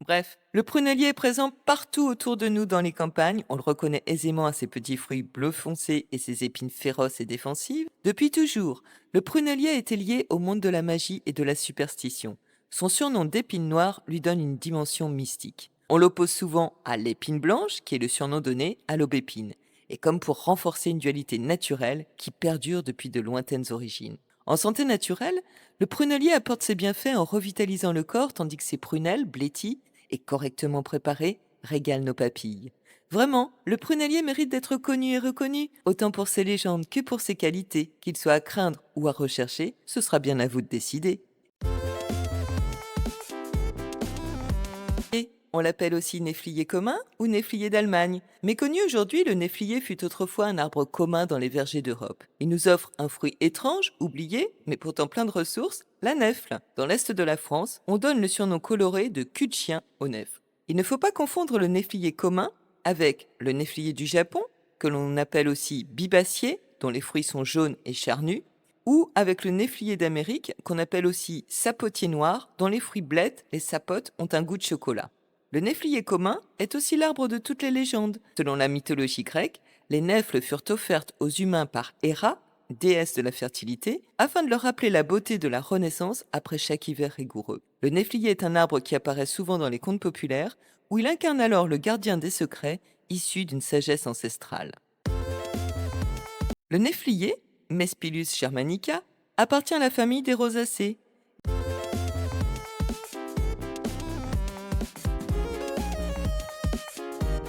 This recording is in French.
Bref, le prunellier est présent partout autour de nous dans les campagnes. On le reconnaît aisément à ses petits fruits bleu foncé et ses épines féroces et défensives. Depuis toujours, le prunellier a été lié au monde de la magie et de la superstition. Son surnom d'épine noire lui donne une dimension mystique. On l'oppose souvent à l'épine blanche, qui est le surnom donné à l'aubépine, et comme pour renforcer une dualité naturelle qui perdure depuis de lointaines origines. En santé naturelle, le prunellier apporte ses bienfaits en revitalisant le corps, tandis que ses prunelles, blêties et correctement préparées, régalent nos papilles. Vraiment, le prunellier mérite d'être connu et reconnu, autant pour ses légendes que pour ses qualités. Qu'il soit à craindre ou à rechercher, ce sera bien à vous de décider. Et on l'appelle aussi néflier commun ou néflier d'Allemagne. Méconnu aujourd'hui, le néflier fut autrefois un arbre commun dans les vergers d'Europe. Il nous offre un fruit étrange, oublié, mais pourtant plein de ressources, la nèfle. Dans l'est de la France, on donne le surnom coloré de cul de chien aux nèfles. Il ne faut pas confondre le néflier commun avec le néflier du Japon, que l'on appelle aussi bibacier, dont les fruits sont jaunes et charnus, ou avec le néflier d'Amérique, qu'on appelle aussi sapotier noir, dont les fruits blettes, les sapotes, ont un goût de chocolat. Le néflier commun est aussi l'arbre de toutes les légendes. Selon la mythologie grecque, les nèfles furent offertes aux humains par Héra, déesse de la fertilité, afin de leur rappeler la beauté de la renaissance après chaque hiver rigoureux. Le néflier est un arbre qui apparaît souvent dans les contes populaires, où il incarne alors le gardien des secrets, issu d'une sagesse ancestrale. Le néflier, Mespilus germanica, appartient à la famille des rosacées.